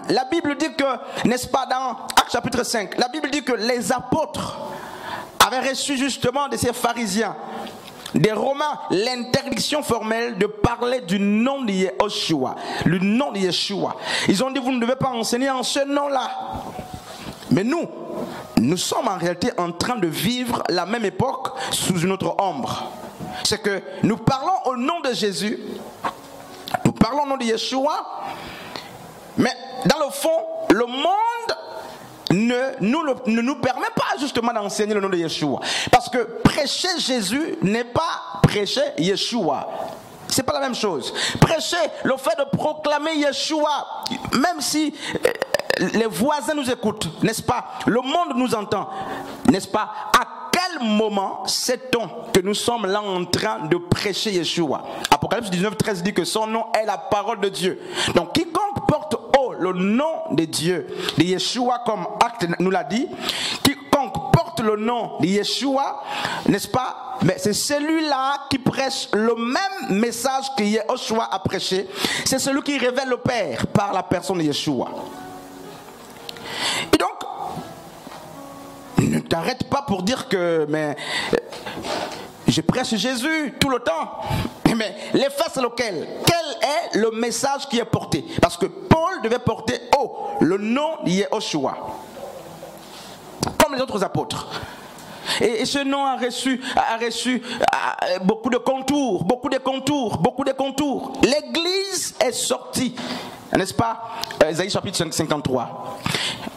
La Bible dit que, n'est-ce pas, dans Actes chapitre 5, la Bible dit que les apôtres avaient reçu justement de ces pharisiens, des Romains, l'interdiction formelle de parler du nom de Yeshua, le nom de Yeshua. Ils ont dit, vous ne devez pas enseigner en ce nom-là. Mais nous sommes en réalité en train de vivre la même époque sous une autre ombre. C'est que nous parlons au nom de Jésus, nous parlons au nom de Yeshua, mais dans le fond, le monde ne nous permet pas justement d'enseigner le nom de Yeshua. Parce que prêcher Jésus n'est pas prêcher Yeshua. C'est pas la même chose. Prêcher, le fait de proclamer Yeshua, même si les voisins nous écoutent, n'est-ce pas? Le monde nous entend, n'est-ce pas? À quel moment sait-on que nous sommes là en train de prêcher Yeshua? Apocalypse 19:13 dit que son nom est la parole de Dieu. Donc quiconque porte haut le nom de Dieu, de Yeshua, comme Acte nous l'a dit, quiconque porte le nom de Yeshua, n'est-ce pas? Mais c'est celui-là qui prêche le même message que Yeshua a prêché. C'est celui qui révèle le Père par la personne de Yeshua. Et donc, ne t'arrête pas pour dire que je prêche Jésus tout le temps. Mais l'effet c'est lequel? Quel est le message qui est porté? Parce que Paul devait porter le nom de Yeshua, comme les autres apôtres. Et ce nom a reçu beaucoup de contours. L'église est sortie, n'est-ce pas? Ésaïe chapitre 53.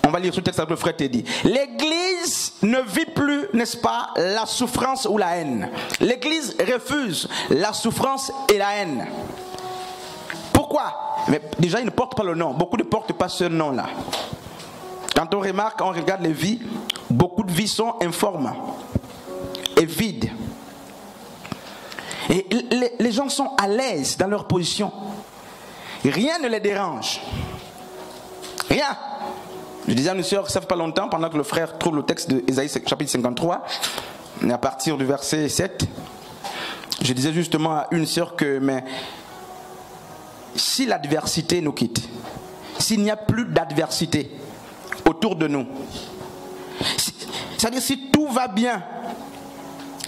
On va lire ce texte avec le frère Teddy. L'église ne vit plus, n'est-ce pas, la souffrance ou la haine. L'église refuse la souffrance et la haine. Pourquoi? Mais déjà, ils ne portent pas le nom. Beaucoup ne portent pas ce nom-là. Quand on regarde les vies, beaucoup de vies sont informes et vides. Et les gens sont à l'aise dans leur position. Rien ne les dérange. Rien. Je disais à une sœur, ça fait pas longtemps, pendant que le frère trouve le texte de Ésaïe chapitre 53, à partir du verset 7, je disais justement à une sœur que si l'adversité nous quitte, s'il n'y a plus d'adversité autour de nous, c'est-à-dire si tout va bien,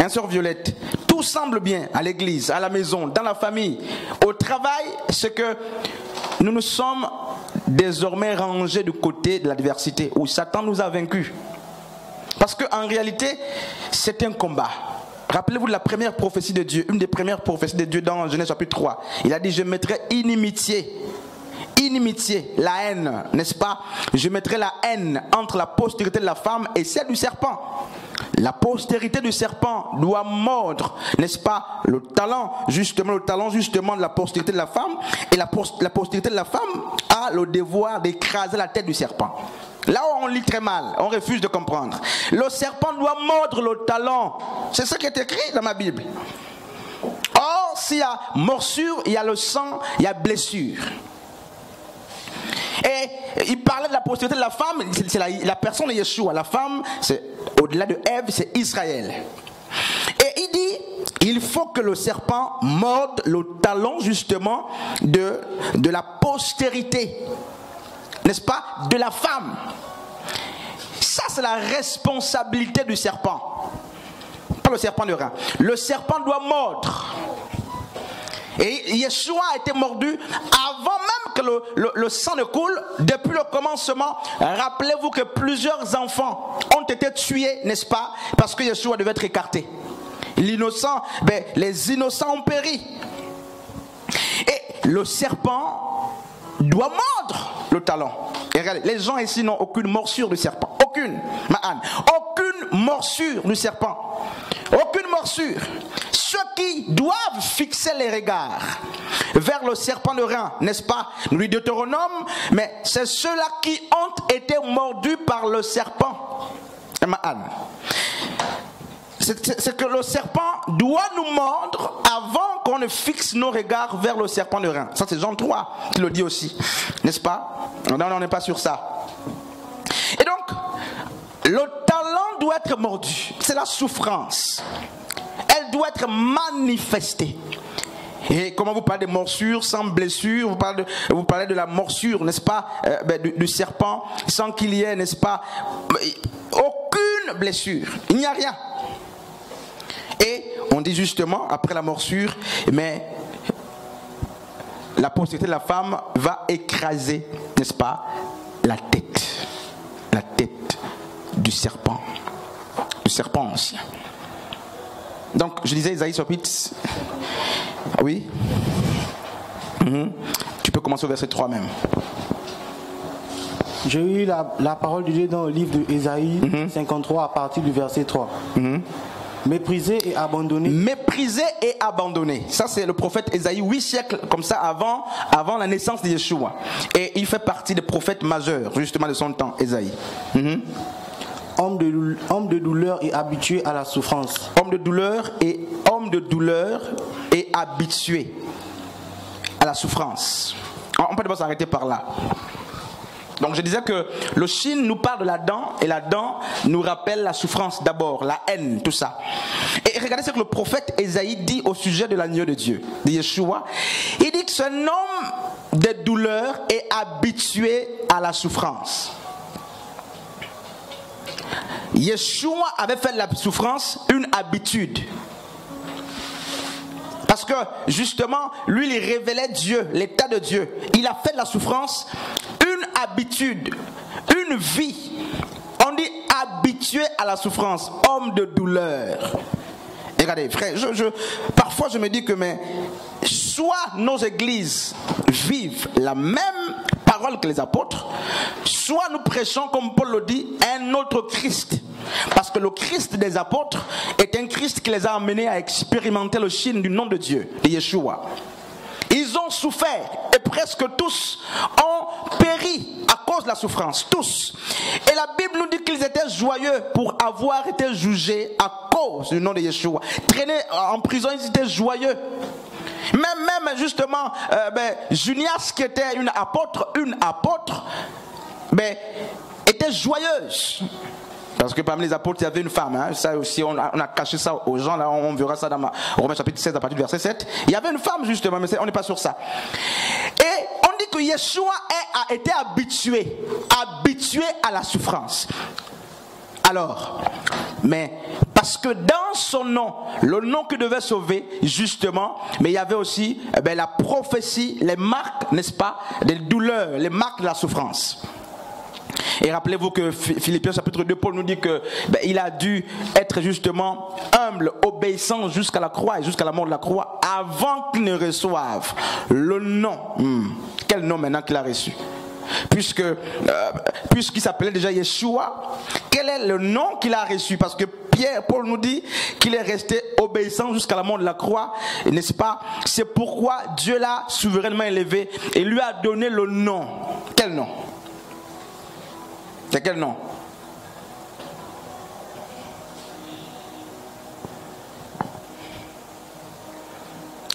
sœur Violette, tout semble bien à l'église, à la maison, dans la famille, au travail, c'est que nous sommes désormais rangés du côté de l'adversité où Satan nous a vaincus. Parce qu'en réalité, c'est un combat. Rappelez-vous de la première prophétie de Dieu, une des premières prophéties de Dieu dans Genèse chapitre 3. Il a dit, je mettrai inimitié, la haine, n'est-ce pas? Je mettrai la haine entre la postérité de la femme et celle du serpent. La postérité du serpent doit mordre, n'est-ce pas, le talent justement de la postérité de la femme, et la postérité de la femme a le devoir d'écraser la tête du serpent. Là où on lit très mal, on refuse de comprendre. Le serpent doit mordre le talon. C'est ce qui est écrit dans ma Bible. Or, s'il y a morsure, il y a le sang, il y a blessure. Et il parlait de la postérité de la femme, c'est la personne de Yeshua. La femme, c'est au-delà de Ève, c'est Israël. Et il dit, il faut que le serpent morde le talon justement de la postérité, n'est-ce pas, de la femme. Ça, c'est la responsabilité du serpent. Pas le serpent de rein. Le serpent doit mordre. Et Yeshua a été mordu avant même que le sang ne coule. Depuis le commencement, rappelez-vous que plusieurs enfants ont été tués, n'est-ce pas? Parce que Yeshua devait être écarté. Les innocents ont péri. Et le serpent doit mordre le talon. Et regardez, les gens ici n'ont aucune morsure du serpent. Aucune, aucune morsure du serpent. Aucune morsure. Ceux qui doivent fixer les regards vers le serpent de rein, n'est-ce pas? Nous dit Deutéronome, mais c'est ceux-là qui ont été mordus par le serpent. C'est que le serpent doit nous mordre avant qu'on ne fixe nos regards vers le serpent de rein. Ça, c'est Jean 3 qui le dit aussi, n'est-ce pas? Non, on n'est pas sur ça. Et donc, le talon doit être mordu. C'est la souffrance. Elle doit être manifestée. Et comment vous parlez de morsure sans blessure, vous parlez de la morsure, n'est-ce pas, du serpent, sans qu'il y ait, n'est-ce pas, aucune blessure. Il n'y a rien. Et on dit justement, après la morsure, mais la postérité de la femme va écraser, n'est-ce pas, la tête du serpent ancien. Donc, je disais Isaïe chapitre... Oui. Tu peux commencer au verset 3 même. J'ai eu la parole de Dieu dans le livre de Isaïe 53 à partir du verset 3. Méprisé et abandonné. Méprisé et abandonné. Ça, c'est le prophète Isaïe, 8 siècles comme ça avant la naissance de Yeshua. Et il fait partie des prophètes majeurs, justement, de son temps, Isaïe. Homme de douleur et habitué à la souffrance. Homme de douleur et habitué à la souffrance. On peut d'abord s'arrêter par là. Donc je disais que le Shin nous parle de la dent, et la dent nous rappelle la souffrance d'abord, la haine, tout ça. Et regardez ce que le prophète Ésaïe dit au sujet de l'agneau de Dieu, de Yeshua. Il dit que ce homme de douleur est habitué à la souffrance. Yeshua avait fait de la souffrance une habitude. Parce que justement, lui, il révélait Dieu, l'état de Dieu. Il a fait de la souffrance une habitude, une vie. On dit habitué à la souffrance, homme de douleur. Et regardez, frère, parfois je me dis que soit nos églises vivent la même parole que les apôtres, soit nous prêchons, comme Paul le dit, un autre Christ. Parce que le Christ des apôtres est un Christ qui les a amenés à expérimenter le Shin du nom de Dieu, de Yeshua. Ils ont souffert et presque tous ont péri à cause de la souffrance, tous. Et la Bible nous dit qu'ils étaient joyeux pour avoir été jugés à cause du nom de Yeshua. Traînés en prison, ils étaient joyeux. Même justement, Junias qui était une apôtre, était joyeuse. Parce que parmi les apôtres, il y avait une femme. Ça aussi, on a caché ça aux gens. Là, on verra ça dans Romains chapitre 16 à partir du verset 7. Il y avait une femme justement, mais on n'est pas sur ça. Et on dit que Yeshua a été habitué à la souffrance. Alors, mais parce que dans son nom, le nom qui devait sauver, justement, mais il y avait aussi la prophétie, les marques, n'est-ce pas, des douleurs, les marques de la souffrance. Et rappelez-vous que Philippiens chapitre 2, Paul nous dit que il a dû être justement humble, obéissant jusqu'à la croix et jusqu'à la mort de la croix avant qu'il ne reçoive le nom. Quel nom maintenant qu'il a reçu? Puisqu'il s'appelait déjà Yeshua, quel est le nom qu'il a reçu? Parce que Paul nous dit qu'il est resté obéissant jusqu'à la mort de la croix, n'est-ce pas? C'est pourquoi Dieu l'a souverainement élevé et lui a donné le nom. Quel nom? C'est quel nom?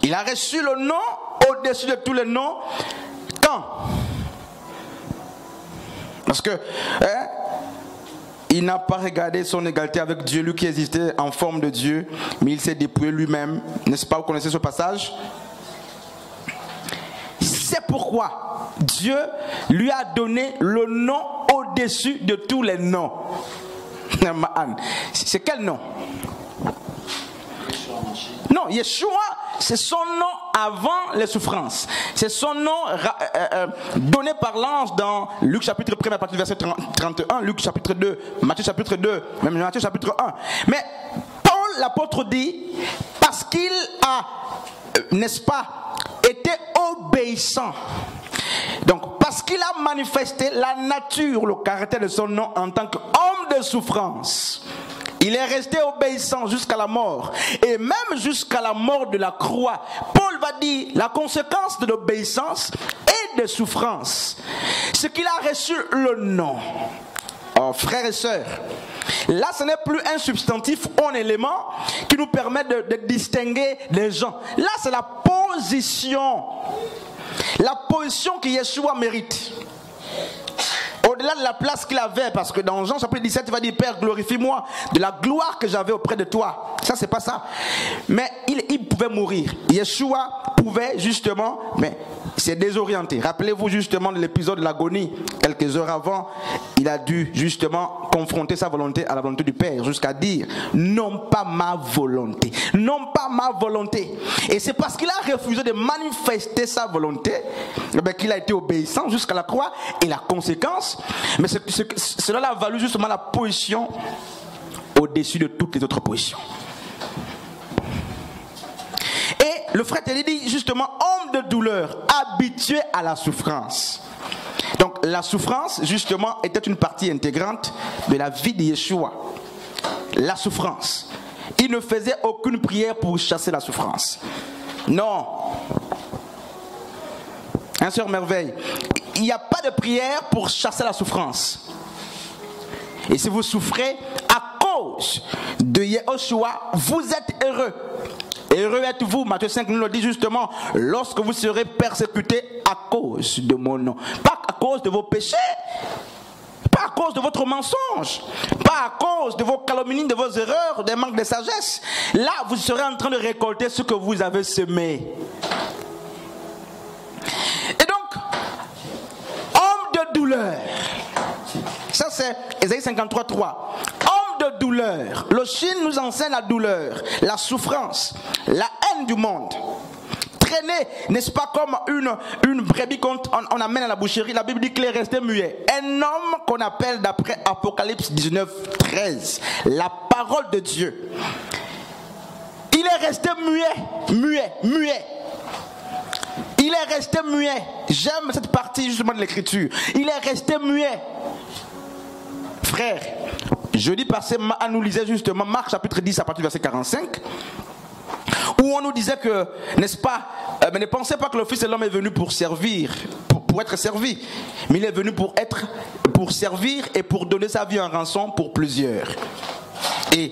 Il a reçu le nom au-dessus de tous les noms. Quand? Parce que il n'a pas regardé son égalité avec Dieu, lui qui existait en forme de Dieu, mais il s'est dépouillé lui-même. N'est-ce pas? Vous connaissez ce passage? C'est pourquoi Dieu lui a donné le nom au-dessus de tous les noms. C'est quel nom? Non, Yeshua, c'est son nom avant les souffrances. C'est son nom donné par l'ange dans Luc chapitre 1, à partir du verset 31, Luc chapitre 2, Matthieu chapitre 2, même Matthieu chapitre 1. Mais Paul, l'apôtre, dit, parce qu'il a, n'est-ce pas, été obéissant. Donc, parce qu'il a manifesté la nature, le caractère de son nom en tant qu'homme de souffrance, il est resté obéissant jusqu'à la mort. Et même jusqu'à la mort de la croix, Paul va dire la conséquence de l'obéissance et de souffrance, c'est qu'il a reçu le nom. Oh, frères et sœurs, là ce n'est plus un substantif ou un élément qui nous permet de distinguer les gens. Là c'est la position que Yeshua mérite. Au-delà au-delà de la place qu'il avait, parce que dans Jean chapitre 17, il va dire, Père, glorifie-moi de la gloire que j'avais auprès de toi. Ça, c'est pas ça. Mais il pouvait mourir. Yeshua pouvait justement, mais c'est désorienté. Rappelez-vous justement de l'épisode de l'agonie. Quelques heures avant, il a dû justement confronter sa volonté à la volonté du Père, jusqu'à dire, non pas ma volonté, non pas ma volonté. Et c'est parce qu'il a refusé de manifester sa volonté qu'il a été obéissant jusqu'à la croix. Et la conséquence, mais cela a valu justement la position au-dessus de toutes les autres positions. Et le frère Telly dit justement, homme de douleur, habitué à la souffrance. Donc la souffrance justement était une partie intégrante de la vie de Yeshua. La souffrance. Il ne faisait aucune prière pour chasser la souffrance. Non. Hein, sœur Merveille, il n'y a pas de prière pour chasser la souffrance. Et si vous souffrez à cause de Yeshua, vous êtes heureux. Heureux êtes-vous, Matthieu 5 nous le dit justement, lorsque vous serez persécutés à cause de mon nom. Pas à cause de vos péchés, pas à cause de votre mensonge, pas à cause de vos calomnies, de vos erreurs, des manques de sagesse. Là, vous serez en train de récolter ce que vous avez semé. Et donc, homme de douleur. Ça c'est Ésaïe 53, 3. Homme de douleur. Le Chine nous enseigne la douleur, la souffrance, la haine du monde. Traîné, n'est-ce pas, comme une brebis qu'on amène à la boucherie. La Bible dit qu'il est resté muet. Un homme qu'on appelle d'après Apocalypse 19, 13. La parole de Dieu. Il est resté muet. Il est resté muet. J'aime cette partie justement de l'écriture. Il est resté muet. Frère, jeudi passé, on nous lisait justement Marc chapitre 10 à partir du verset 45, où on nous disait que, n'est-ce pas, mais ne pensez pas que le Fils de l'homme est venu pour servir, pour être servi, mais il est venu pour servir et pour donner sa vie en rançon pour plusieurs. Et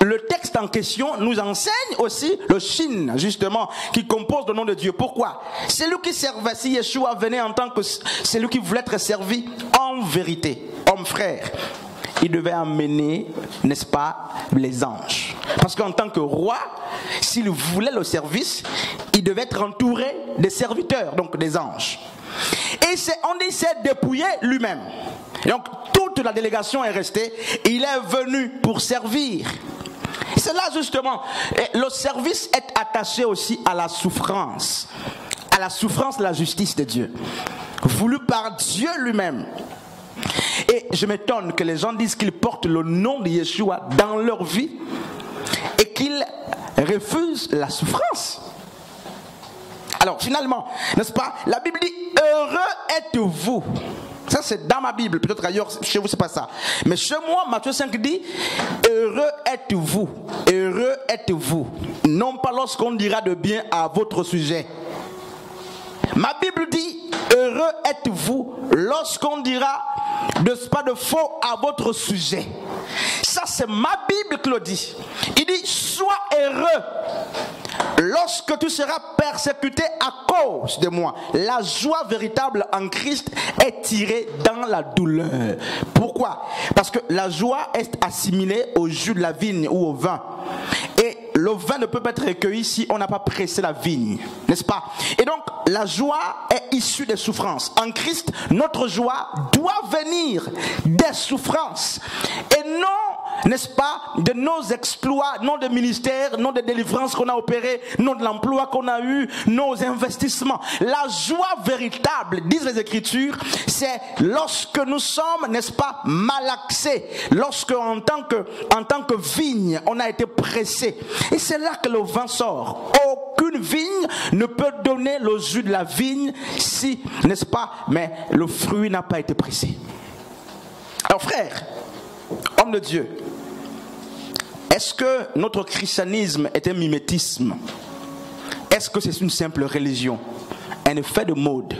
le texte en question nous enseigne aussi le Shin, justement, qui compose le nom de Dieu. Pourquoi? C'est lui qui servait, si Yeshua venait en tant que celui qui voulait être servi en vérité, homme frère, il devait amener, n'est-ce pas, les anges. Parce qu'en tant que roi, s'il voulait le service, il devait être entouré des serviteurs, donc des anges. Et on s'est dépouillé lui-même. Donc toute la délégation est restée. Il est venu pour servir. C'est là justement, le service est attaché aussi à la souffrance. À la souffrance de la justice de Dieu. Voulu par Dieu lui-même. Et je m'étonne que les gens disent qu'ils portent le nom de Yeshua dans leur vie et qu'ils refusent la souffrance. Alors finalement, n'est-ce pas, la Bible dit, heureux êtes-vous. Ça c'est dans ma Bible, peut-être ailleurs chez vous c'est pas ça. Mais chez moi, Matthieu 5 dit, heureux êtes-vous, heureux êtes-vous. Non pas lorsqu'on dira de bien à votre sujet. Ma Bible dit, heureux êtes-vous lorsqu'on dira pas de faux à votre sujet. Ça c'est ma Bible qui le dit. Il dit, sois heureux lorsque tu seras persécuté à cause de moi. La joie véritable en Christ est tirée dans la douleur. Pourquoi? Parce que la joie est assimilée au jus de la vigne ou au vin. Et le vin ne peut pas être recueilli si on n'a pas pressé la vigne, n'est-ce pas? Et donc la joie est issue des souffrances. En Christ, notre joie doit venir des souffrances et non, n'est-ce pas, de nos exploits, non de ministères, non de délivrances qu'on a opérées, non de l'emploi qu'on a eu, nos investissements. La joie véritable, disent les Écritures, c'est lorsque nous sommes, n'est-ce pas, malaxés, lorsque en tant que vigne, on a été pressé. Et c'est là que le vin sort. Aucune vigne ne peut donner le jus de la vigne si, n'est-ce pas, mais le fruit n'a pas été pressé. Alors frère, homme de Dieu, est-ce que notre christianisme est un mimétisme? Est-ce que c'est une simple religion? Un effet de mode?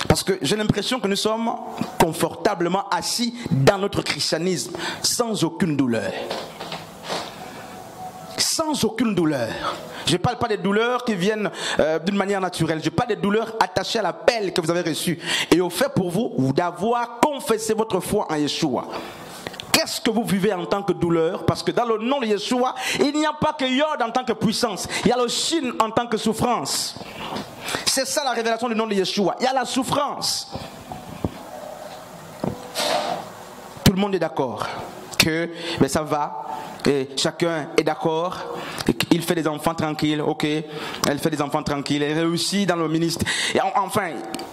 Parce que j'ai l'impression que nous sommes confortablement assis dans notre christianisme sans aucune douleur. Sans aucune douleur. Je ne parle pas des douleurs qui viennent d'une manière naturelle. Je parle des douleurs attachées à l'appel que vous avez reçu et au fait pour vous d'avoir confessé votre foi en Yeshua. Qu'est-ce que vous vivez en tant que douleur? Parce que dans le nom de Yeshua, il n'y a pas que Yod en tant que puissance. Il y a le Shin en tant que souffrance. C'est ça la révélation du nom de Yeshua. Il y a la souffrance. Tout le monde est d'accord que ça va. Et chacun est d'accord. Il fait des enfants tranquilles. Ok. Elle fait des enfants tranquilles. Elle réussit dans le ministère. Et enfin,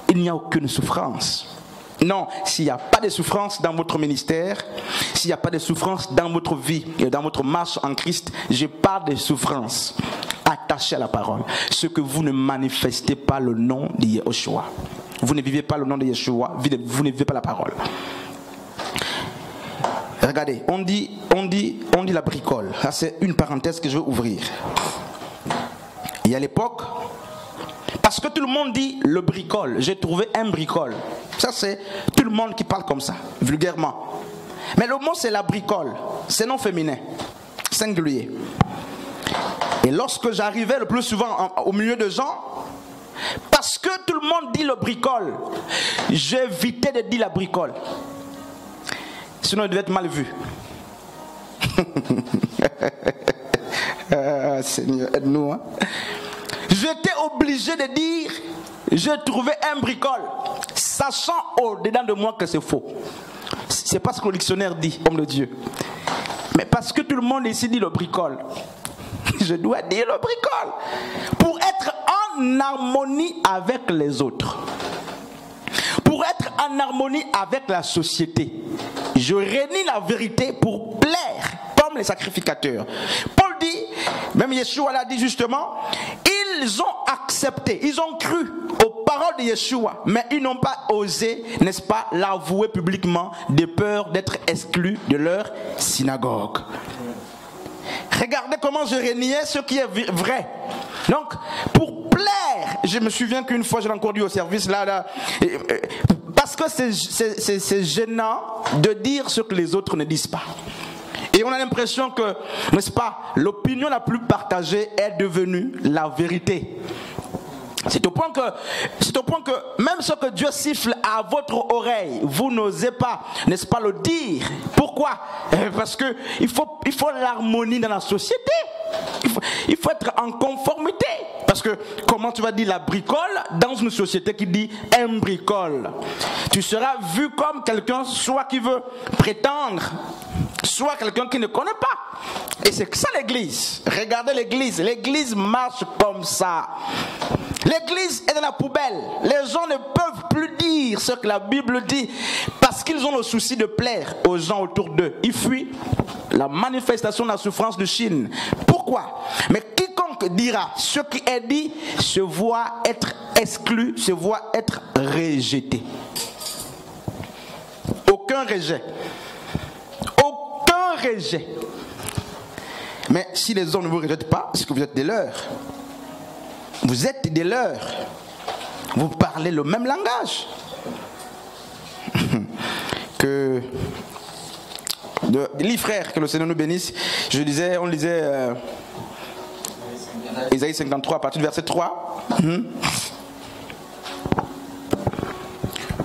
il n'y a aucune souffrance. Non, s'il n'y a pas de souffrance dans votre ministère, s'il n'y a pas de souffrance dans votre vie et dans votre marche en Christ, je parle de souffrance attachée à la parole. Ce que vous ne manifestez pas le nom de Yeshua. Vous ne vivez pas le nom de Yeshua, vous ne vivez pas la parole. Regardez, on dit la bricole. Ça, c'est une parenthèse que je vais ouvrir. Et à l'époque, parce que tout le monde dit le bricole, j'ai trouvé un bricole. Ça, c'est tout le monde qui parle comme ça, vulgairement. Mais le mot, c'est la bricole. C'est non féminin, singulier. Et lorsque j'arrivais le plus souvent au milieu de gens, parce que tout le monde dit le bricole, j'évitais de dire la bricole. Sinon, il devait être mal vu. Seigneur, aide-nous. Hein? J'étais obligé de dire, j'ai trouvé un bricole, sachant au-dedans de moi que c'est faux. C'est pas ce que le dictionnaire dit, homme de Dieu. Mais parce que tout le monde ici dit le bricole, je dois dire le bricole. Pour être en harmonie avec les autres. Pour être en harmonie avec la société. Je renie la vérité pour plaire, comme les sacrificateurs. Paul dit, même Yeshua l'a dit justement, ils ont accepté, ils ont cru aux paroles de Yeshua, mais ils n'ont pas osé, n'est-ce pas, l'avouer publiquement, de peur d'être exclus de leur synagogue. Regardez comment je reniais ce qui est vrai. Donc, pour plaire, je me souviens qu'une fois, je l'ai encore dit au service, parce que c'est gênant de dire ce que les autres ne disent pas. Et on a l'impression que, n'est-ce pas, l'opinion la plus partagée est devenue la vérité. C'est au point que même ce que Dieu siffle à votre oreille, vous n'osez pas, n'est-ce pas, le dire. Pourquoi? Parce que il faut l'harmonie dans la société. Il faut être en conformité. Parce que comment tu vas dire la bricole dans une société qui dit un bricole? Tu seras vu comme quelqu'un soit qui veut prétendre, soit quelqu'un qui ne connaît pas. Et c'est ça l'église. Regardez l'église. L'église marche comme ça. L'église est dans la poubelle. Les gens ne peuvent plus dire ce que la Bible dit parce qu'ils ont le souci de plaire aux gens autour d'eux. Ils fuient la manifestation de la souffrance de Chine. Pourquoi? Mais quiconque dira ce qui est dit se voit être exclu, se voit être rejeté. Aucun rejet. Aucun rejet. Mais si les hommes ne vous rejettent pas, c'est que vous êtes des leurs. Vous êtes des leurs. Vous parlez le même langage. Que les frères, que le Seigneur nous bénisse. On lisait Isaïe 53 à partir du verset 3.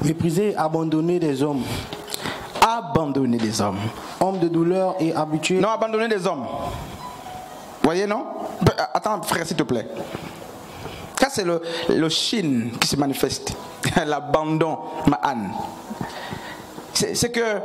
Mépriser, abandonner des hommes. Abandonner des hommes. Hommes de douleur et habitués. Non, abandonner des hommes. Voyez, non? Attends, frère, s'il te plaît. Ça, c'est le Shin qui se manifeste. L'abandon, ma'an. C'est que